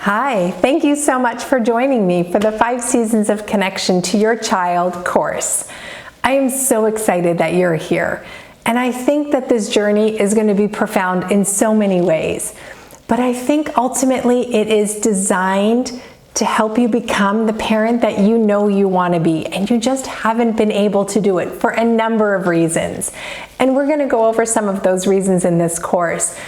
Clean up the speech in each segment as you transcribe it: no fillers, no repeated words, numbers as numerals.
Hi, thank you so much for joining me for the 5 Seasons of Connection to Your Child course. I am so excited that you're here, and I think that this journey is going to be profound in so many ways. But I think ultimately it is designed to help you become the parent that you know you want to be, and you just haven't been able to do it for a number of reasons. And we're going to go over some of those reasons in this course.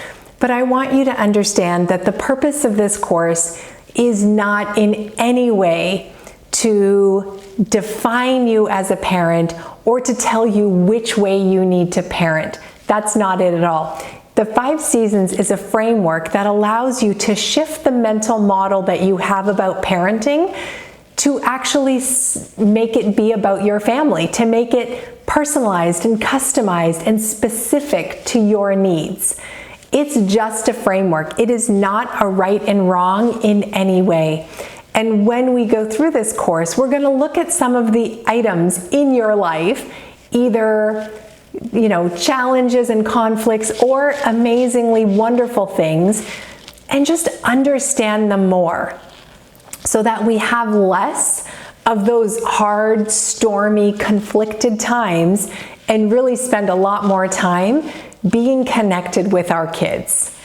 But I want you to understand that the purpose of this course is not in any way to define you as a parent or to tell you which way you need to parent. That's not it at all. The 5 Seasons is a framework that allows you to shift the mental model that you have about parenting to actually make it be about your family, to make it personalized and customized and specific to your needs. It's just a framework. It is not a right and wrong in any way. And when we go through this course, we're going to look at some of the items in your life, either challenges and conflicts or amazingly wonderful things, and just understand them more so that we have less of those hard, stormy, conflicted times and really spend a lot more time being connected with our kids.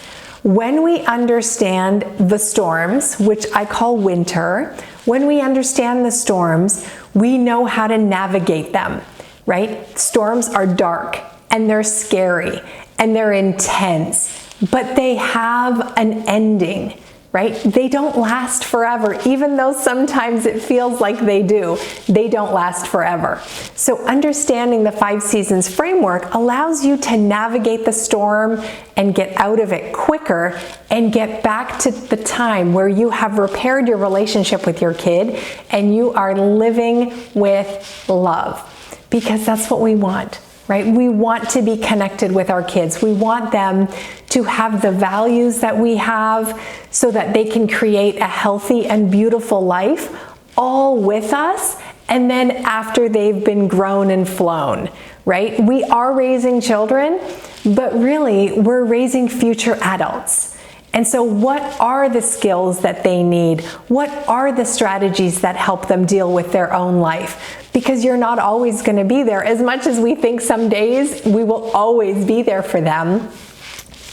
When we understand the storms, which I call winter, when we understand the storms, we know how to navigate them, right? Storms are dark and they're scary and they're intense, but they have an ending, right? They don't last forever, even though sometimes it feels like they do. They don't last forever. So understanding the 5 Seasons framework allows you to navigate the storm and get out of it quicker and get back to the time where you have repaired your relationship with your kid and you are living with love, because that's what we want. Right? We want to be connected with our kids. We want them to have the values that we have so that they can create a healthy and beautiful life all with us, and then after they've been grown and flown, right? We are raising children, but really we're raising future adults. And so what are the skills that they need? What are the strategies that help them deal with their own life? Because you're not always going to be there. As much as we think some days we will always be there for them,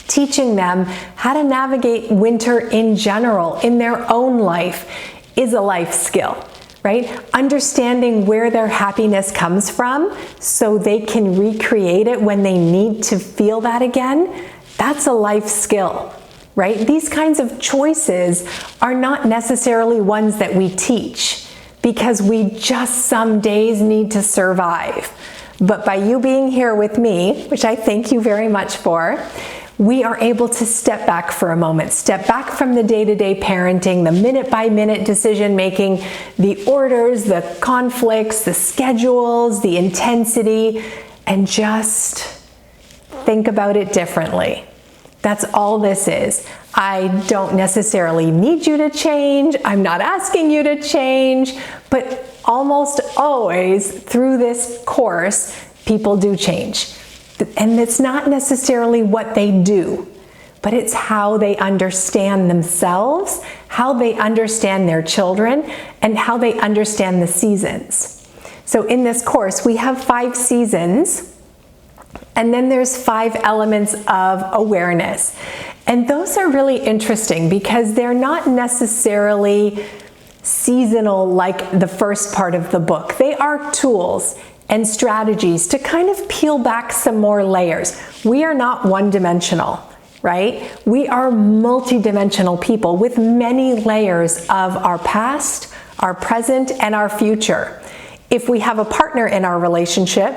teaching them how to navigate winter in general in their own life is a life skill, right? Understanding where their happiness comes from so they can recreate it when they need to feel that again, that's a life skill. Right? These kinds of choices are not necessarily ones that we teach because we just some days need to survive. But by you being here with me, which I thank you very much for, we are able to step back for a moment, step back from the day-to-day parenting, the minute-by-minute decision-making, the orders, the conflicts, the schedules, the intensity, and just think about it differently. That's all this is. I don't necessarily need you to change. I'm not asking you to change, but almost always through this course, people do change. And it's not necessarily what they do, but it's how they understand themselves, how they understand their children, and how they understand the seasons. So in this course, we have 5 seasons. And then there's 5 elements of awareness. And those are really interesting because they're not necessarily seasonal like the first part of the book. They are tools and strategies to kind of peel back some more layers. We are not one-dimensional, right? We are multi-dimensional people with many layers of our past, our present, and our future. If we have a partner in our relationship,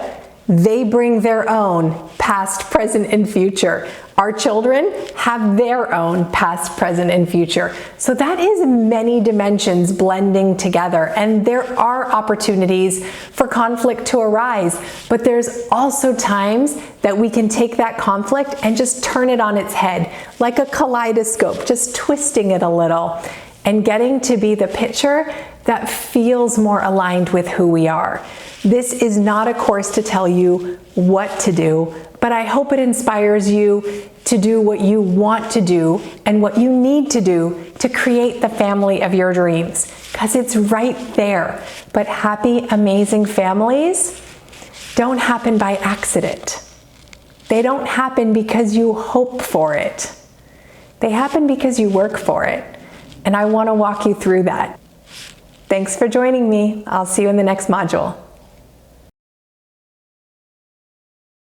they bring their own past, present, and future. Our children have their own past, present, and future. So that is many dimensions blending together. And there are opportunities for conflict to arise. But there's also times that we can take that conflict and just turn it on its head, like a kaleidoscope, just twisting it a little and getting to be the picture that feels more aligned with who we are. This is not a course to tell you what to do, but I hope it inspires you to do what you want to do and what you need to do to create the family of your dreams, because it's right there. But happy, amazing families don't happen by accident. They don't happen because you hope for it. They happen because you work for it. And I want to walk you through that. Thanks for joining me. I'll see you in the next module.